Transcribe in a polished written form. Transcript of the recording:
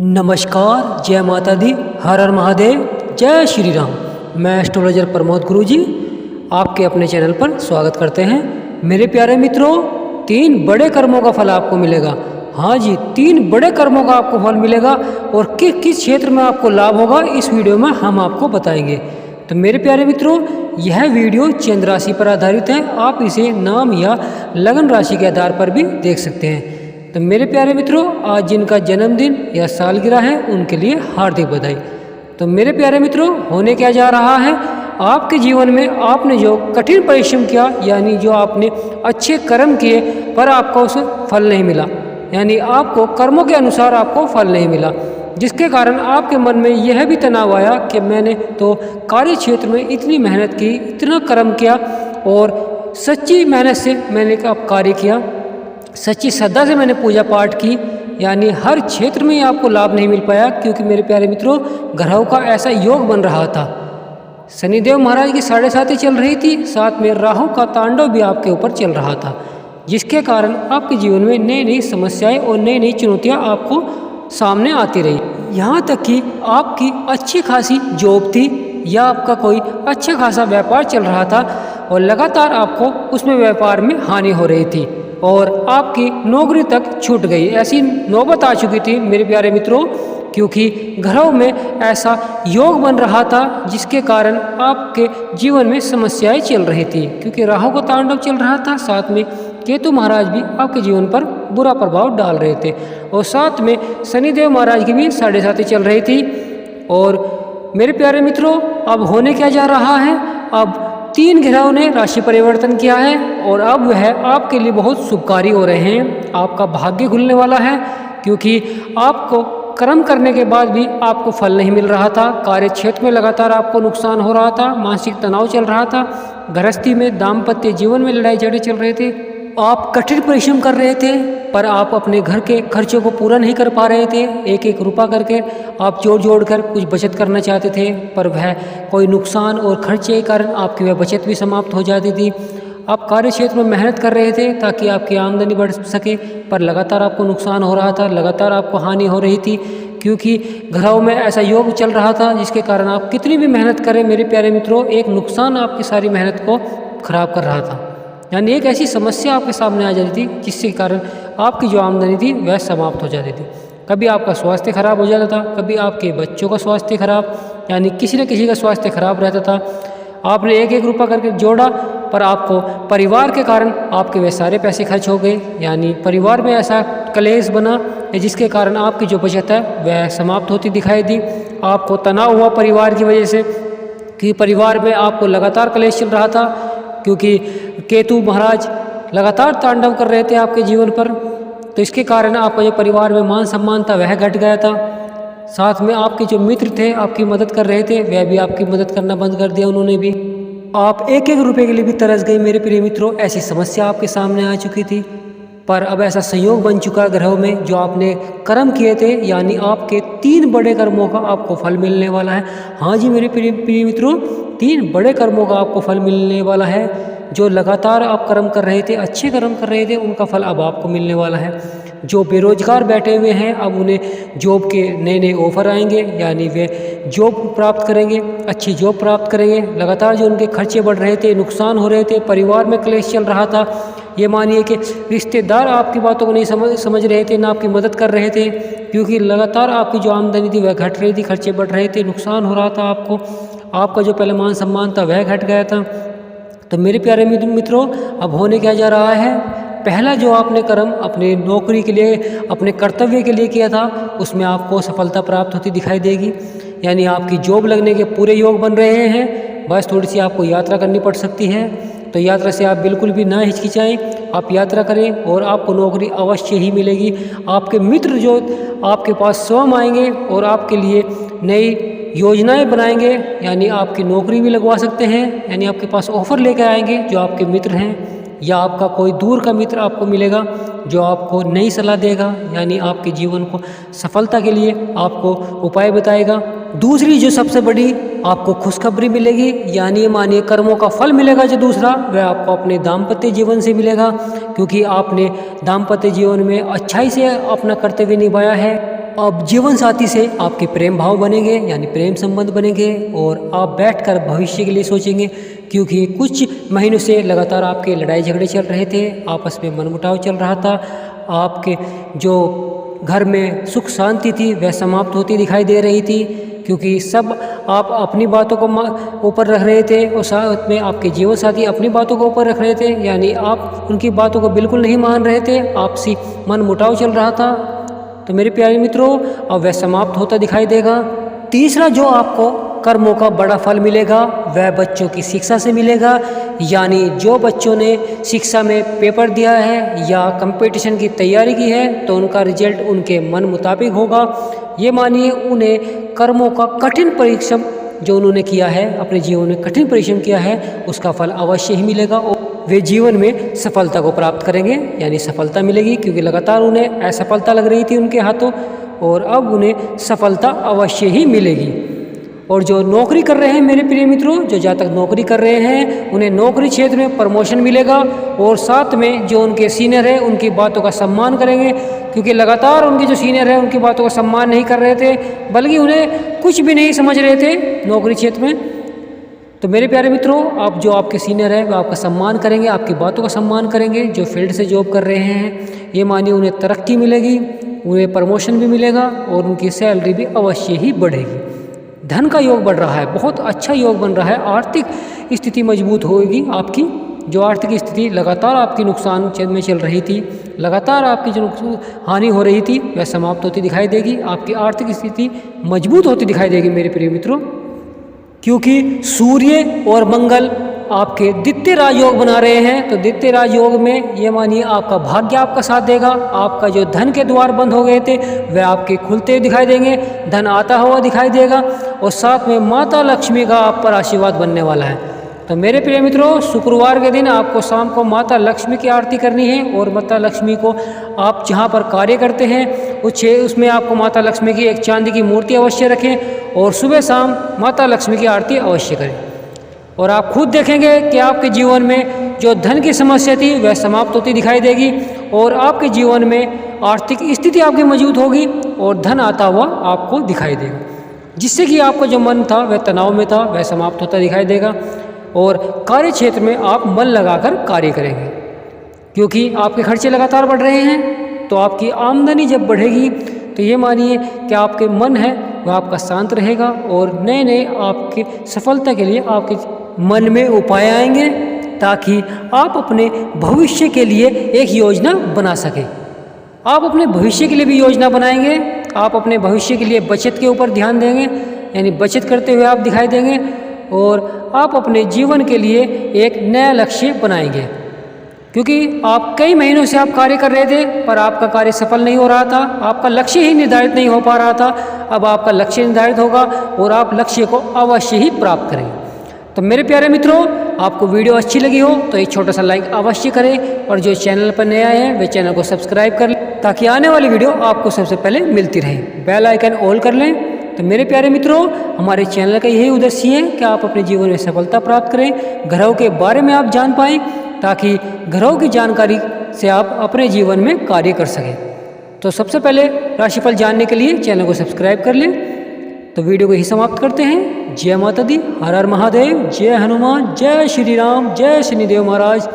नमस्कार, जय माता दी, हर हर महादेव, जय श्री राम। मैं एस्ट्रोलॉजर प्रमोद गुरुजी आपके अपने चैनल पर स्वागत करते हैं। मेरे प्यारे मित्रों, 3 बड़े कर्मों का फल आपको मिलेगा। हाँ जी, 3 बड़े कर्मों का आपको फल मिलेगा और किस किस क्षेत्र में आपको लाभ होगा इस वीडियो में हम आपको बताएंगे। तो मेरे प्यारे मित्रों, यह वीडियो चंद्र राशि पर आधारित है। आप इसे नाम या लगन राशि के आधार पर भी देख सकते हैं। तो मेरे प्यारे मित्रों, आज जिनका जन्मदिन या सालगिरह है उनके लिए हार्दिक बधाई। तो मेरे प्यारे मित्रों, होने क्या जा रहा है, आपके जीवन में आपने जो कठिन परिश्रम किया, यानी जो आपने अच्छे कर्म किए पर आपको उस फल नहीं मिला, यानी आपको कर्मों के अनुसार आपको फल नहीं मिला, जिसके कारण आपके मन में यह भी तनाव आया कि मैंने तो कार्य क्षेत्र में इतनी मेहनत की, इतना कर्म किया और सच्ची मेहनत से मैंने कार्य किया, सच्ची श्रद्धा से मैंने पूजा पाठ की, यानी हर क्षेत्र में आपको लाभ नहीं मिल पाया। क्योंकि मेरे प्यारे मित्रों, ग्रहों का ऐसा योग बन रहा था, शनिदेव महाराज की 7.5 चल रही थी, साथ में राहु का तांडव भी आपके ऊपर चल रहा था, जिसके कारण आपके जीवन में नई नई समस्याएं और नई नई चुनौतियां आपको सामने आती रही। यहाँ तक कि आपकी अच्छी खासी जॉब थी या आपका कोई अच्छा खासा व्यापार चल रहा था और लगातार आपको उसमें व्यापार में हानि हो रही थी और आपकी नौकरी तक छूट गई। ऐसी नौबत आ चुकी थी मेरे प्यारे मित्रों, क्योंकि घरों में ऐसा योग बन रहा था जिसके कारण आपके जीवन में समस्याएं चल रही थी। क्योंकि राहु का तांडव चल रहा था, साथ में केतु महाराज भी आपके जीवन पर बुरा प्रभाव डाल रहे थे और साथ में शनिदेव महाराज की भी 7.5 चल रही थी। और मेरे प्यारे मित्रों, अब होने क्या जा रहा है, अब 3 ग्रहों ने राशि परिवर्तन किया है और अब वह आपके लिए बहुत शुभकारी हो रहे हैं। आपका भाग्य खुलने वाला है, क्योंकि आपको कर्म करने के बाद भी आपको फल नहीं मिल रहा था। कार्य क्षेत्र में लगातार आपको नुकसान हो रहा था, मानसिक तनाव चल रहा था, गृहस्थी में, दाम्पत्य जीवन में लड़ाई झगड़े चल रहे थे, आप कठिन परिश्रम कर रहे थे पर आप अपने घर के खर्चों को पूरा नहीं कर पा रहे थे। एक एक रुपया करके आप जोड़ जोड़ कर कुछ बचत करना चाहते थे, पर वह कोई नुकसान और खर्चे के कारण आपकी वह बचत भी समाप्त हो जाती थी। आप कार्य क्षेत्र में मेहनत कर रहे थे ताकि आपकी आमदनी बढ़ सके, पर लगातार आपको नुकसान हो रहा था, लगातार आपको हानि हो रही थी, क्योंकि घरों में ऐसा योग चल रहा था जिसके कारण आप कितनी भी मेहनत करें मेरे प्यारे मित्रों, एक नुकसान आपकी सारी मेहनत को खराब कर रहा था। यानी एक ऐसी समस्या आपके सामने आ जाती थी जिसके कारण आपकी जो आमदनी थी वह समाप्त हो जाती थी। कभी आपका स्वास्थ्य खराब हो जाता था, कभी आपके बच्चों का स्वास्थ्य खराब, यानी किसी न किसी का स्वास्थ्य खराब रहता था। आपने एक एक रुपया करके जोड़ा पर आपको परिवार के कारण आपके वे सारे पैसे खर्च हो गए, यानी परिवार में ऐसा कलेश बना जिसके कारण आपकी जो बचत है वह समाप्त होती दिखाई दी। आपको तनाव हुआ परिवार की वजह से, कि परिवार में आपको लगातार कलेश चल रहा था, क्योंकि केतु महाराज लगातार तांडव कर रहे थे आपके जीवन पर। तो इसके कारण आपका जो परिवार में मान सम्मान था वह घट गया था। साथ में आपके जो मित्र थे आपकी मदद कर रहे थे, वह भी आपकी मदद करना बंद कर दिया उन्होंने भी। आप एक एक रुपये के लिए भी तरस गए मेरे प्रिय मित्रों। ऐसी समस्या आपके सामने आ चुकी थी, पर अब ऐसा संयोग बन चुका ग्रहों में, जो आपने कर्म किए थे, यानी आपके 3 बड़े कर्मों का आपको फल मिलने वाला है। हाँ जी मेरे प्रिय मित्रों, 3 बड़े कर्मों का आपको फल मिलने वाला है। जो लगातार आप कर्म कर रहे थे, अच्छे कर्म कर रहे थे, उनका फल अब आपको मिलने वाला है। जो बेरोजगार बैठे हुए हैं, अब उन्हें जॉब के नए नए ऑफर आएंगे, यानी वे जॉब प्राप्त करेंगे, अच्छी जॉब प्राप्त करेंगे। लगातार जो उनके खर्चे बढ़ रहे थे, नुकसान हो रहे थे, परिवार में क्लेश चल रहा था, ये मानिए कि रिश्तेदार आपकी बातों को नहीं समझ रहे थे, ना आपकी मदद कर रहे थे, क्योंकि लगातार आपकी जो आमदनी थी वह घट रही थी, खर्चे बढ़ रहे थे, नुकसान हो रहा था आपको, आपका जो पहले मान सम्मान था वह घट गया था। तो मेरे प्यारे मित्रों, अब होने क्या जा रहा है, पहला जो आपने कर्म अपनी नौकरी के लिए, अपने कर्तव्य के लिए किया था, उसमें आपको सफलता प्राप्त होती दिखाई देगी। यानी आपकी जॉब लगने के पूरे योग बन रहे हैं, बस थोड़ी सी आपको यात्रा करनी पड़ सकती है। तो यात्रा से आप बिल्कुल भी ना हिचकिचाएं, आप यात्रा करें और आपको नौकरी अवश्य ही मिलेगी। आपके मित्र जो आपके पास स्वयं आएंगे और आपके लिए नई योजनाएं बनाएंगे, यानी आपकी नौकरी भी लगवा सकते हैं, यानी आपके पास ऑफर लेकर आएंगे जो आपके मित्र हैं, या आपका कोई दूर का मित्र आपको मिलेगा जो आपको नई सलाह देगा, यानी आपके जीवन को सफलता के लिए आपको उपाय बताएगा। दूसरी जो सबसे बड़ी आपको खुशखबरी मिलेगी, यानी मानिए कर्मों का फल मिलेगा जो दूसरा, वह आपको अपने दाम्पत्य जीवन से मिलेगा, क्योंकि आपने दाम्पत्य जीवन में अच्छाई से अपना कर्तव्य निभाया है। अब जीवन साथी से आपके प्रेम भाव बनेंगे, यानी प्रेम संबंध बनेंगे, और आप बैठकर भविष्य के लिए सोचेंगे। क्योंकि कुछ महीनों से लगातार आपके लड़ाई झगड़े चल रहे थे, आपस में मनमुटाव चल रहा था, आपके जो घर में सुख शांति थी वह समाप्त होती दिखाई दे रही थी। क्योंकि सब आप अपनी बातों को ऊपर रख रहे थे और साथ में आपके जीवन साथी अपनी बातों को ऊपर रख रहे थे, यानी आप उनकी बातों को बिल्कुल नहीं मान रहे थे, आपसी मनमुटाव चल रहा था। तो मेरे प्यारे मित्रों, अब वह समाप्त होता दिखाई देगा। तीसरा जो आपको कर्मों का बड़ा फल मिलेगा वह बच्चों की शिक्षा से मिलेगा। यानी जो बच्चों ने शिक्षा में पेपर दिया है या कंपटीशन की तैयारी की है तो उनका रिजल्ट उनके मन मुताबिक होगा। ये मानिए उन्हें कर्मों का कठिन परिश्रम जो उन्होंने किया है, अपने जीवन में कठिन परिश्रम किया है, उसका फल अवश्य ही मिलेगा और वे जीवन में सफलता को प्राप्त करेंगे, यानी सफलता मिलेगी। क्योंकि लगातार उन्हें असफलता लग रही थी उनके हाथों, और अब उन्हें सफलता अवश्य ही मिलेगी। और जो नौकरी कर रहे हैं मेरे प्रिय मित्रों, जो जहाँ तक नौकरी कर रहे हैं उन्हें नौकरी क्षेत्र में प्रमोशन मिलेगा, और साथ में जो उनके सीनियर है उनकी बातों का सम्मान करेंगे। क्योंकि लगातार उनके जो सीनियर है उनकी बातों का सम्मान नहीं कर रहे थे, बल्कि उन्हें कुछ भी नहीं समझ रहे थे नौकरी क्षेत्र में। तो मेरे प्यारे मित्रों, आप जो आपके सीनियर है वह आपका सम्मान करेंगे, आपकी बातों का सम्मान करेंगे। जो फील्ड से जॉब कर रहे हैं ये मानिए उन्हें तरक्की मिलेगी, उन्हें प्रमोशन भी मिलेगा और उनकी सैलरी भी अवश्य ही बढ़ेगी। धन का योग बढ़ रहा है, बहुत अच्छा योग बन रहा है। आर्थिक स्थिति मजबूत होगी आपकी। जो आर्थिक स्थिति लगातार आपकी नुकसान में चल रही थी, लगातार आपकी जो हानि हो रही थी वह समाप्त होती दिखाई देगी। आपकी आर्थिक स्थिति मजबूत होती दिखाई देगी मेरे प्रिय मित्रों। क्योंकि सूर्य और मंगल आपके द्वितीय राजयोग बना रहे हैं, तो द्वितीय राजयोग में ये मानिए आपका भाग्य आपका साथ देगा। आपका जो धन के द्वार बंद हो गए थे वह आपके खुलते दिखाई देंगे, धन आता हुआ दिखाई देगा, और साथ में माता लक्ष्मी का आप पर आशीर्वाद बनने वाला है। तो मेरे प्रिय मित्रों, शुक्रवार के दिन आपको शाम को माता लक्ष्मी की आरती करनी है, और माता लक्ष्मी को आप जहाँ पर कार्य करते हैं उसमें आपको माता लक्ष्मी की एक चांदी की मूर्ति अवश्य रखें, और सुबह शाम माता लक्ष्मी की आरती अवश्य करें। और आप खुद देखेंगे कि आपके जीवन में जो धन की समस्या थी वह समाप्त होती दिखाई देगी, और आपके जीवन में आर्थिक स्थिति आपकी मजबूत होगी और धन आता हुआ आपको दिखाई देगा। जिससे कि आपका जो मन था वह तनाव में था वह समाप्त होता दिखाई देगा, और कार्य क्षेत्र में आप मन लगाकर कार्य करेंगे। क्योंकि आपके खर्चे लगातार बढ़ रहे हैं, तो आपकी आमदनी जब बढ़ेगी तो ये मानिए कि आपके मन है वह आपका शांत रहेगा, और नए नए आपके सफलता के लिए आपके मन में उपाय आएंगे, ताकि आप अपने भविष्य के लिए एक योजना बना सकें। आप अपने भविष्य के लिए भी योजना बनाएंगे, आप अपने भविष्य के लिए बचत के ऊपर ध्यान देंगे, यानी बचत करते हुए आप दिखाई देंगे, और आप अपने जीवन के लिए एक नया लक्ष्य बनाएंगे। क्योंकि आप कई महीनों से आप कार्य कर रहे थे पर आपका कार्य सफल नहीं हो रहा था, आपका लक्ष्य ही निर्धारित नहीं हो पा रहा था। अब आपका लक्ष्य निर्धारित होगा और आप लक्ष्य को अवश्य ही प्राप्त करेंगे। तो मेरे प्यारे मित्रों, आपको वीडियो अच्छी लगी हो तो एक छोटा सा लाइक अवश्य करें, और जो चैनल पर नए आए हैं वे चैनल को सब्सक्राइब कर लें, ताकि आने वाली वीडियो आपको सबसे पहले मिलती रहे। बेल आइकन ऑल कर लें। तो मेरे प्यारे मित्रों, हमारे चैनल का यही उद्देश्य है कि आप अपने जीवन में सफलता प्राप्त करें, ग्रहों के बारे में आप जान पाएँ, ताकि ग्रहों की जानकारी से आप अपने जीवन में कार्य कर सकें। तो सबसे पहले राशिफल जानने के लिए चैनल को सब्सक्राइब कर लें। तो वीडियो को ही समाप्त करते हैं। जय माता दी, हर हर महादेव, जय हनुमान, जय श्री राम, जय शनिदेव महाराज।